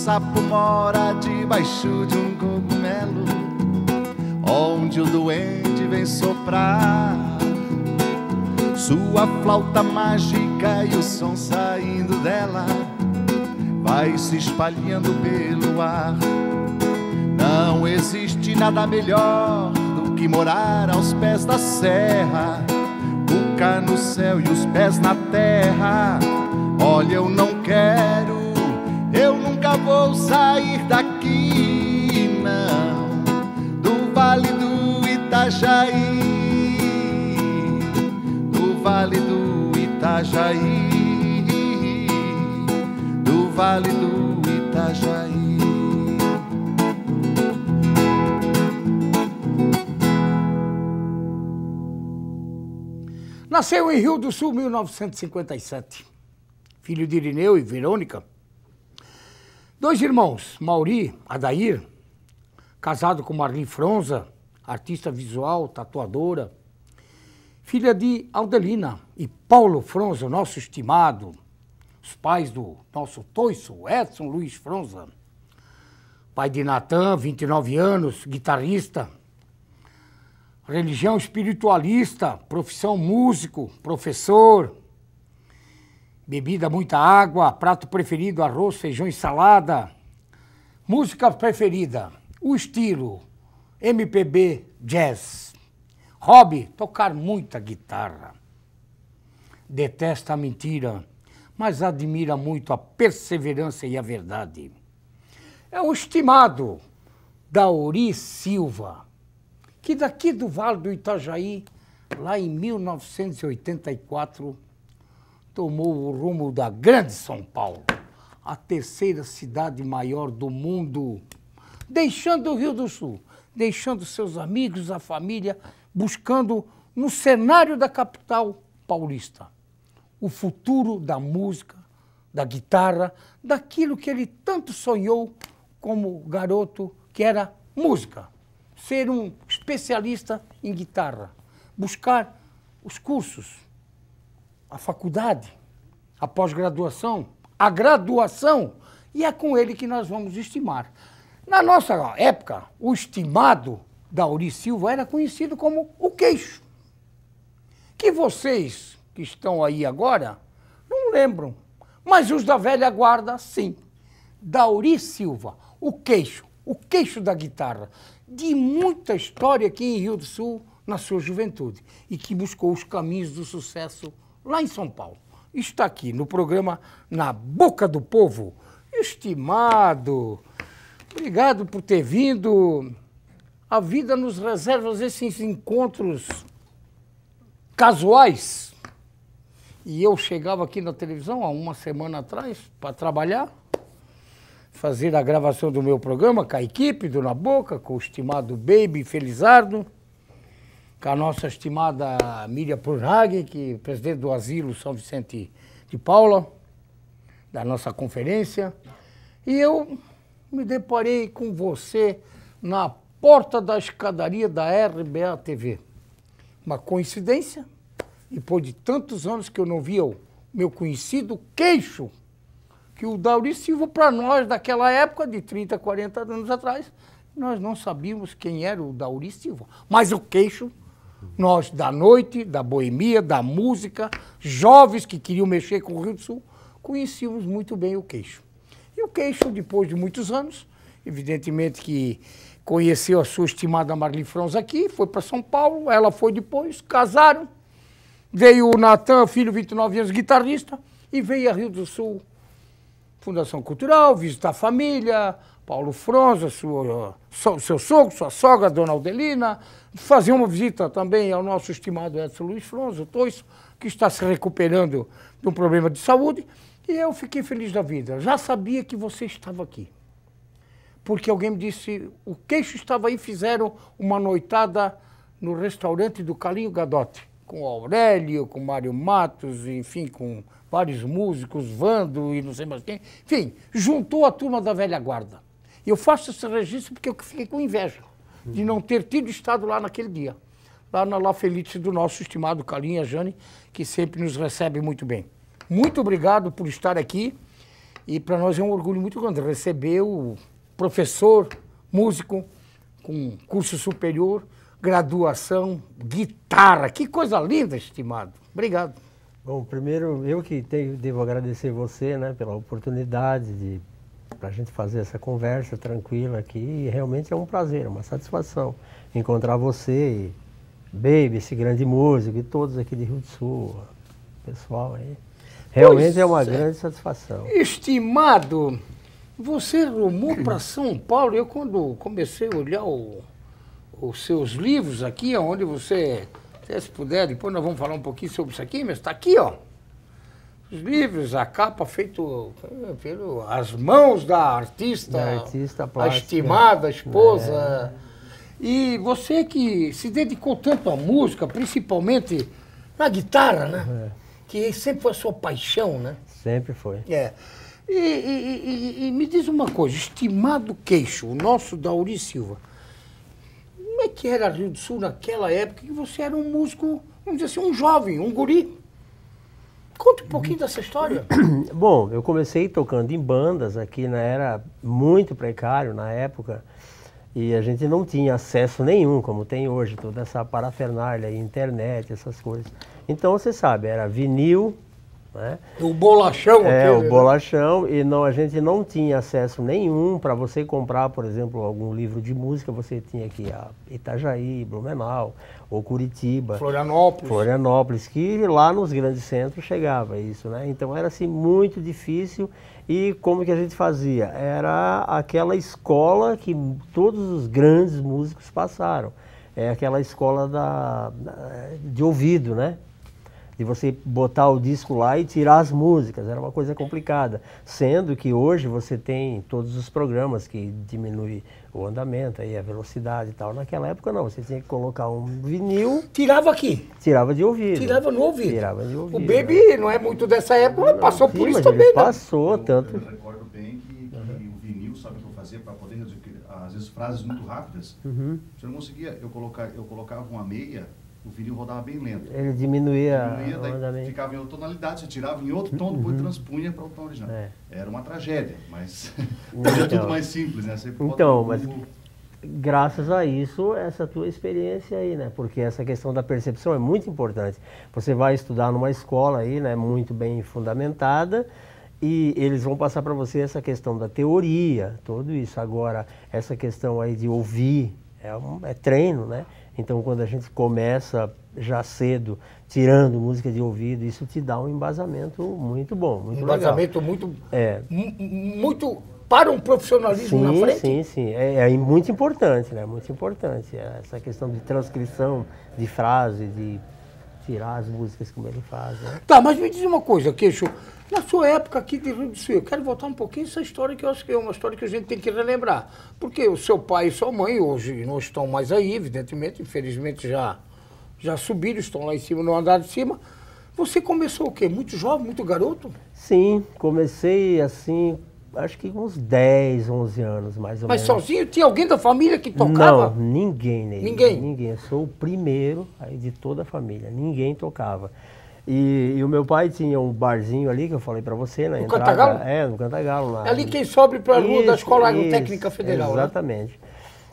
sapo mora debaixo de um cogumelo, onde o duende vem soprar sua flauta mágica e o som saindo dela vai se espalhando pelo ar. Não existe nada melhor do que morar aos pés da serra, boca no céu e os pés na terra. Olha, eu não quero, eu nunca vou sair daqui, não, do Vale do Itajaí, do Vale do Itajaí, do Vale do Itajaí. Nasceu em Rio do Sul, 1957. Filho de Irineu e Verônica. 2 irmãos, Mauri, Adair, casado com Marli Fronza, artista visual, tatuadora. Filha de Aldelina e Paulo Fronza, nosso estimado. Os pais do nosso toiço, Edson Luiz Fronza. Pai de Natan, 29 anos, guitarrista. Religião espiritualista, profissão músico, professor. Bebida, muita água, prato preferido, arroz, feijão e salada. Música preferida, o estilo MPB jazz. Hobby, tocar muita guitarra. Detesta a mentira, mas admira muito a perseverança e a verdade. É o estimado Dauri Silva, que daqui do Vale do Itajaí, lá em 1984, tomou o rumo da Grande São Paulo, a 3ª cidade maior do mundo, deixando o Rio do Sul, deixando seus amigos, a família, buscando no cenário da capital paulista o futuro da música, da guitarra, daquilo que ele tanto sonhou como garoto, que era música. Ser um especialista em guitarra, buscar os cursos, a faculdade, a pós-graduação, a graduação, e é com ele que nós vamos estimar. Na nossa época, o estimado Dauri Silva era conhecido como o Queixo, que vocês que estão aí agora não lembram, mas os da velha guarda, sim. Dauri Silva, o Queixo da guitarra, de muita história aqui em Rio do Sul, na sua juventude, e que buscou os caminhos do sucesso lá em São Paulo. Está aqui no programa Na Boca do Povo. Estimado, obrigado por ter vindo. A vida nos reserva esses encontros casuais. E eu chegava aqui na televisão há uma semana atrás para trabalhar, fazer a gravação do meu programa com a equipe do Na Boca, com o estimado Baby Felizardo, com a nossa estimada Miriam Purnhag, que é presidente do Asilo São Vicente de Paula, da nossa conferência. E eu me deparei com você na porta da escadaria da RBA TV. Uma coincidência, depois de tantos anos que eu não via o meu conhecido Queixo, que o Dauri Silva, para nós, daquela época, de 30, 40 anos atrás, nós não sabíamos quem era o Dauri Silva. Mas o Queixo, nós, da noite, da boemia, da música, jovens que queriam mexer com o Rio do Sul, conhecíamos muito bem o Queixo. E o Queixo, depois de muitos anos, evidentemente que conheceu a sua estimada Marli Fronza aqui, foi para São Paulo, ela foi depois, casaram, veio o Natan, filho, 29 anos, guitarrista, e veio a Rio do Sul, Fundação Cultural, visitar a família, Paulo Fronza, seu sogro, sua sogra, Dona Aldelina, fazer uma visita também ao nosso estimado Edson Luiz Fronza, o toiço, que está se recuperando de um problema de saúde, e eu fiquei feliz da vida. Já sabia que você estava aqui, porque alguém me disse, o Queixo estava aí, fizeram uma noitada no restaurante do Calinho Gadotti, com o Aurélio, com o Mário Matos, enfim, com vários músicos, Vando e não sei mais quem. Enfim, juntou a turma da velha guarda. E eu faço esse registro porque eu fiquei com inveja de não ter tido estado lá naquele dia. Lá na La Felice do nosso estimado Calinho e a Jane, que sempre nos recebe muito bem. Muito obrigado por estar aqui E para nós é um orgulho muito grande receber o professor, músico, com curso superior, graduação, guitarra. Que coisa linda, estimado. Obrigado. Bom, primeiro eu que devo agradecer você, né, pela oportunidade para a gente fazer essa conversa tranquila aqui. E realmente é um prazer, uma satisfação encontrar você, e Baby, esse grande músico, e todos aqui de Rio do Sul, pessoal aí. Realmente é uma grande satisfação. Estimado, você rumou para São Paulo. Eu, quando comecei a olhar os seus livros aqui, onde você, se puder, depois nós vamos falar um pouquinho sobre isso aqui, mas está aqui, ó. Os livros, a capa feito pelas mãos da artista plástica, a estimada esposa. E você que se dedicou tanto à música, principalmente na guitarra, né? Que sempre foi a sua paixão, né? Sempre foi. E me diz uma coisa, estimado Queixo, o nosso Dauri Silva, como é que era Rio do Sul naquela época que você era um músico, vamos dizer assim, um jovem, um guri? Conta um pouquinho dessa história. Bom, eu comecei tocando em bandas aqui, né? Era muito precário na época. E a gente não tinha acesso nenhum, como tem hoje, toda essa parafernália, internet, essas coisas. Então, você sabe, era vinil, né? O bolachão aqui. O bolachão, e não, a gente não tinha acesso nenhum para você comprar, por exemplo, algum livro de música, você tinha que ir a Itajaí, Blumenau, ou Curitiba. Florianópolis, que lá nos grandes centros chegava isso, né? Então, era assim, muito difícil. E como que a gente fazia? Era aquela escola que todos os grandes músicos passaram. É aquela escola de ouvido, né? De você botar o disco lá e tirar as músicas. Era uma coisa complicada. Sendo que hoje você tem todos os programas que diminuem o andamento, aí a velocidade e tal. Naquela época não, você tinha que colocar um vinil. Tirava aqui? Tirava de ouvido. Tirava no ouvido? Tirava de ouvido. O Baby não é muito dessa época, mas passou por isso também, né? Passou tanto. Eu recordo bem que o vinil, sabe o que eu fazia para poder reduzir, às vezes frases muito rápidas. Você não conseguia, eu colocava uma meia, o vinil rodava bem lento. Ele diminuía o daí andamento. ficava em outra tonalidade, você tirava em outro tom, depois transpunha para o tom original. Era uma tragédia, mas hoje é tudo mais simples, né? Você mas graças a isso, essa tua experiência aí, né? Porque essa questão da percepção é muito importante. Você vai estudar numa escola aí, né? Muito bem fundamentada, e eles vão passar para você essa questão da teoria, tudo isso. Agora, essa questão aí de ouvir, é treino, né? Então, quando a gente começa já cedo, tirando música de ouvido, isso te dá um embasamento muito bom, muito legal. Embasamento muito para um profissionalismo na frente? Sim. É muito importante, né? Muito importante. Essa questão de transcrição de frase, de tirar as músicas como ele faz, né? Tá, mas me diz uma coisa, Queixo. Na sua época aqui de Rio do Sul, eu quero voltar um pouquinho essa história, que eu acho que é uma história que a gente tem que relembrar. Porque o seu pai e sua mãe hoje não estão mais aí, evidentemente, infelizmente já subiram, estão lá em cima, no andar de cima. Você começou o quê? Muito jovem, muito garoto? Sim, comecei assim, acho que uns 10, 11 anos, mais ou menos. Mas sozinho? Tinha alguém da família que tocava? Não, ninguém. Ninguém. Eu sou o primeiro aí de toda a família. Ninguém tocava. E o meu pai tinha um barzinho ali, que eu falei pra você, né? No Cantagalo? No Cantagalo. Lá. Ali quem sobe pra rua da Escola Agrotécnica Federal, exatamente. Né?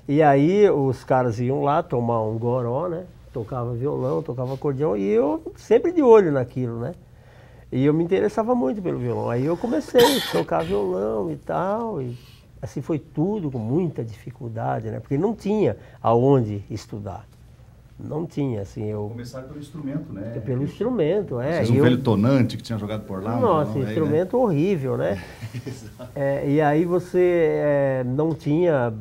E aí os caras iam lá tomar um goró, né? Tocava violão, tocava acordeão, e eu sempre de olho naquilo, né? E eu me interessava muito pelo violão. Aí eu comecei a tocar violão e tal, e assim foi tudo com muita dificuldade, né? Porque não tinha aonde estudar. Não tinha, assim, eu... Começaram pelo instrumento, né? Pelo instrumento, Vocês um velho tonante que tinha jogado por lá. Nossa, instrumento horrível, né? E aí você não tinha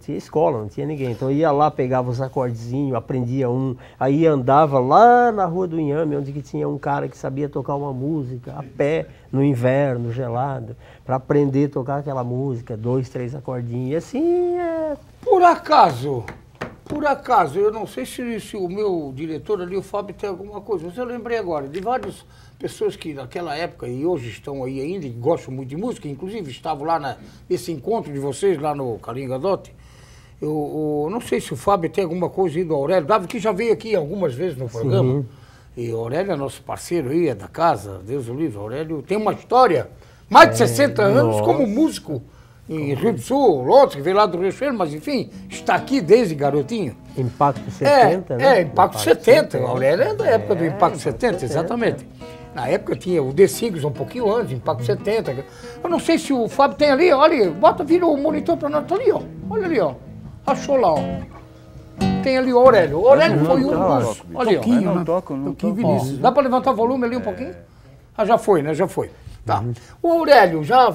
escola, não tinha ninguém. Então eu ia lá, pegava os acordezinhos, aprendia um, aí andava lá na Rua do Inhame, onde que tinha um cara que sabia tocar uma música, a pé, no inverno, gelado, para aprender a tocar aquela música, 2, 3 acordinhos, e assim Por acaso, eu não sei se o meu diretor ali, o Fábio, tem alguma coisa, mas eu lembrei agora de várias pessoas que naquela época e hoje estão aí ainda, e gostam muito de música, inclusive estavam lá nesse encontro de vocês, lá no Caringadote. Eu não sei se o Fábio tem alguma coisa aí do Aurélio, Davi, que já veio aqui algumas vezes no programa. Sim. E o Aurélio é nosso parceiro aí, é da casa, Deus o livre. O Aurélio tem uma história Mais de 60 anos como músico em Rio do Sul, Londres, que veio lá do Rio de Janeiro, mas enfim, está aqui desde garotinho. Impacto 70, né? Impacto 70. O Aurélio é da época do Impacto 70, exatamente. Na época tinha o The Singles um pouquinho antes, Impacto 70. Eu não sei se o Fábio tem ali, olha, vira o monitor para nós, tá ali, ó. Olha ali, ó. Achou lá, ó. Tem ali o Aurélio. O Aurélio foi um dos... Olha, ó. Não toco. Dá para levantar o volume ali um pouquinho? Ah, já foi, né? Já foi. Tá. O Aurélio já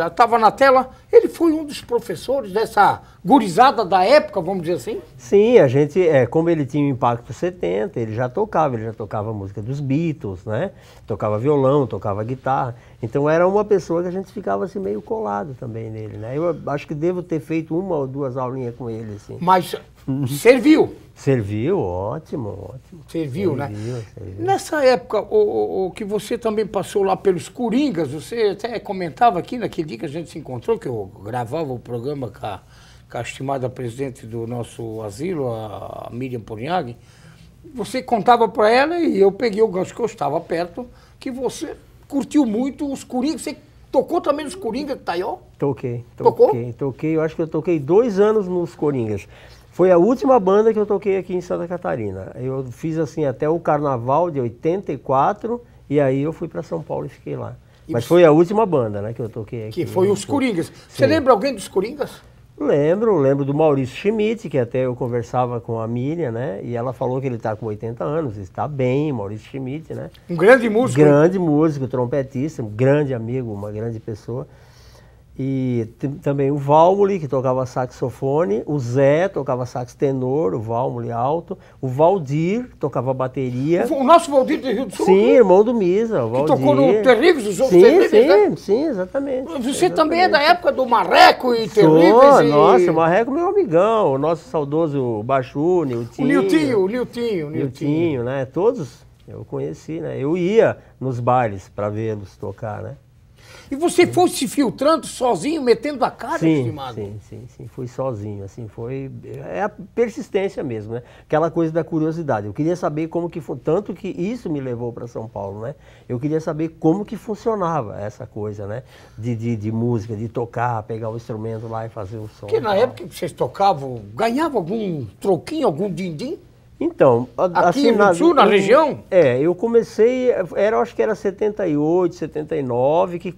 estava na tela, ele foi um dos professores dessa gurizada da época, vamos dizer assim? Sim, a gente, como ele tinha o Impacto 70, ele já tocava música dos Beatles, né? Tocava violão, tocava guitarra. Então era uma pessoa que a gente ficava assim meio colado também nele, né? Eu acho que devo ter feito 1 ou 2 aulinhas com ele, assim. Mas serviu? Serviu, ótimo. Serviu, né? Nessa época, o que você também passou lá pelos Coringas, você até comentava aqui naquele dia que a gente se encontrou, que eu gravava o programa com a estimada presidente do nosso asilo, a Miriam Porniag, você contava para ela e eu peguei o gancho que eu estava perto, que você curtiu muito os Coringas. Você tocou também nos Coringas de Taió? Toquei. Eu acho que eu toquei 2 anos nos Coringas. Foi a última banda que eu toquei aqui em Santa Catarina. Eu fiz assim até o Carnaval de 84 e aí eu fui para São Paulo e fiquei lá. Mas foi a última banda, né, que eu toquei aqui. Que foi os Coringas. Você lembra alguém dos Coringas? Lembro do Maurício Schmidt, que até eu conversava com a Miriam, né? E ela falou que ele está com 80 anos, está bem, Maurício Schmidt, né? Um grande músico. Grande músico, trompetista, um grande amigo, uma grande pessoa. E também o Valmoli, que tocava saxofone, o Zé tocava sax tenor, o Valmoli alto, o Valdir tocava bateria. O nosso Valdir de Rio do Sul? Sim, irmão do Misa, o Valdir. Que tocou no Terríveis, os outros Terríveis, né? Sim, exatamente. Você exatamente. também é da época do Marreco e Terríveis? Nossa, o Marreco é meu amigão, o nosso saudoso Bachu, Niltinho. O Niltinho, né? Todos eu conheci, né? Eu ia nos bailes para vê-los tocar, né? E você foi se filtrando sozinho, metendo a cara, estimado? Sim, fui sozinho, assim, foi... É a persistência mesmo, né? Aquela coisa da curiosidade. Eu queria saber como que... Tanto que isso me levou para São Paulo, né? Eu queria saber como que funcionava essa coisa, né? De música, de tocar, pegar o instrumento lá e fazer o som. Porque na época que vocês tocavam, ganhava algum troquinho, algum din-din? Então, aqui no sul, na região? Eu comecei, acho que era 78, 79, que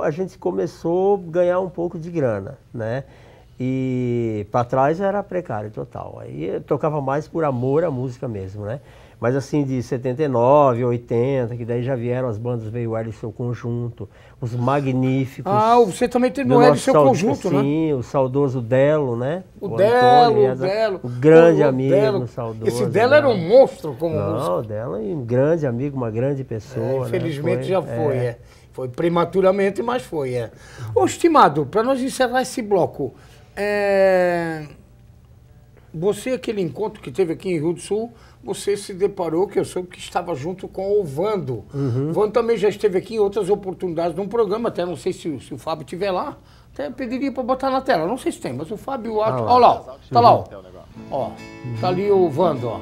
a gente começou a ganhar um pouco de grana, né? E para trás era precário total. Aí eu tocava mais por amor à música mesmo, né? Mas assim, de 79, 80, que daí já vieram as bandas, veio o Hélio e Seu Conjunto, os Magníficos. Ah, você também tem no Hélio e Seu Conjunto, né? Sim, o saudoso Delo, né? O Delo. O grande amigo, saudoso. Esse Delo era um monstro como músico. Não, o Delo é um grande amigo, uma grande pessoa. Infelizmente né? Já foi, Foi prematuramente, mas foi, Ô, estimado, para nós encerrar esse bloco, você, aquele encontro que teve aqui em Rio do Sul, você se deparou, que eu soube que estava junto com o Vando. O Vando também já esteve aqui em outras oportunidades num programa, até não sei se o Fábio estiver lá, até pediria para botar na tela, não sei se tem, mas o Fábio... Olha lá, tá lá, ó. Tá ali o Vando, ó.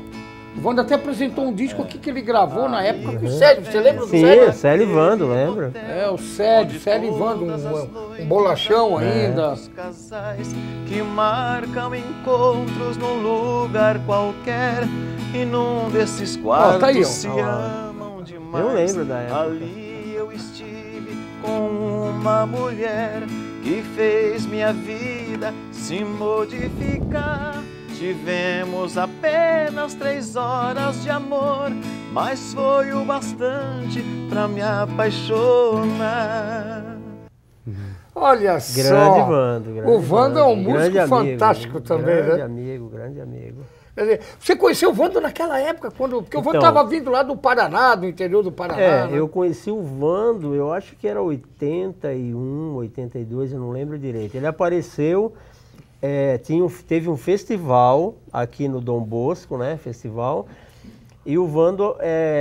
O Vando até apresentou um disco aqui que ele gravou na época com o Célio, você lembra do Célio? Sim, Célio e Vando, lembro. O Célio e Vando, um bolachão ainda. Casais que marcam encontros num lugar qualquer e num desses quartos tá aí, se amam demais. Eu lembro da época. Ali eu estive com uma mulher que fez minha vida se modificar. Tivemos apenas 3 horas de amor, mas foi o bastante pra me apaixonar. Olha só! Grande Vando. O Vando é um músico fantástico também, né? Grande amigo. Quer dizer, você conheceu o Vando naquela época, porque o Vando estava vindo lá do Paraná, do interior do Paraná. Né? Eu conheci o Vando, eu acho que era 81, 82, eu não lembro direito. Ele apareceu... teve um festival aqui no Dom Bosco, né, festival, e o Vando,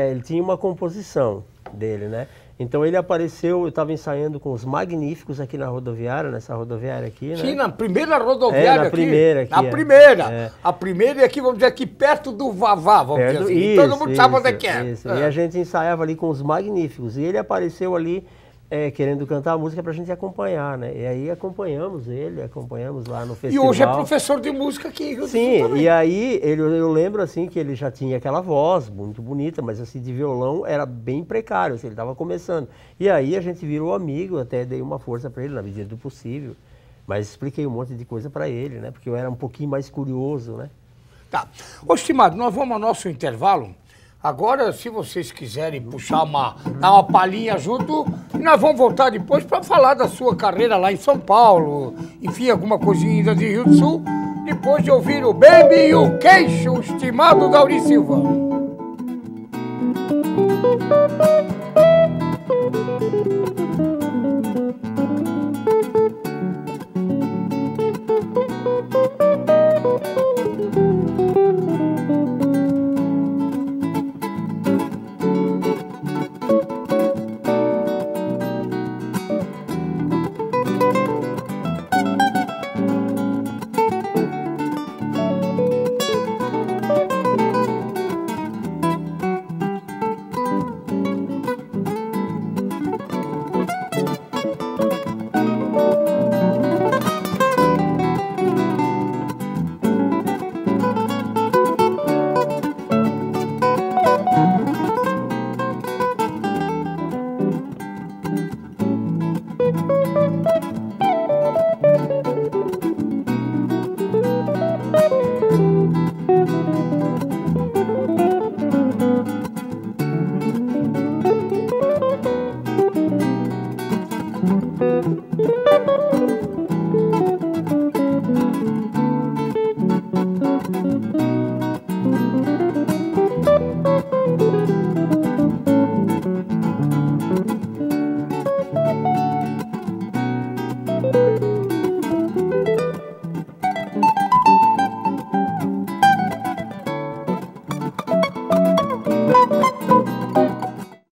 ele tinha uma composição dele, né, então ele apareceu, eu estava ensaiando com os Magníficos aqui na rodoviária, nessa rodoviária aqui, né. Sim, na primeira rodoviária aqui. Primeira aqui. Na primeira. A primeira é aqui, vamos dizer, aqui perto do Vavá, vamos dizer assim. Todo mundo sabe onde é que é. Isso. E a gente ensaiava ali com os Magníficos, e ele apareceu ali querendo cantar a música pra gente acompanhar, né? E aí acompanhamos lá no festival. E hoje é professor de música aqui em Rio do Sul também. E aí eu lembro assim que ele já tinha aquela voz muito bonita, mas assim de violão era bem precário, assim, ele estava começando. E aí a gente virou amigo, até dei uma força para ele na medida do possível, mas expliquei um monte de coisa para ele, né? Porque eu era um pouquinho mais curioso, né? Tá. Ô, estimado, nós vamos ao nosso intervalo. Agora, se vocês quiserem puxar dar uma palhinha junto, nós vamos voltar depois para falar da sua carreira lá em São Paulo. Enfim, alguma coisinha ainda de Rio do Sul. Depois de ouvir o Baby e o Queixo, o estimado Dauri Silva.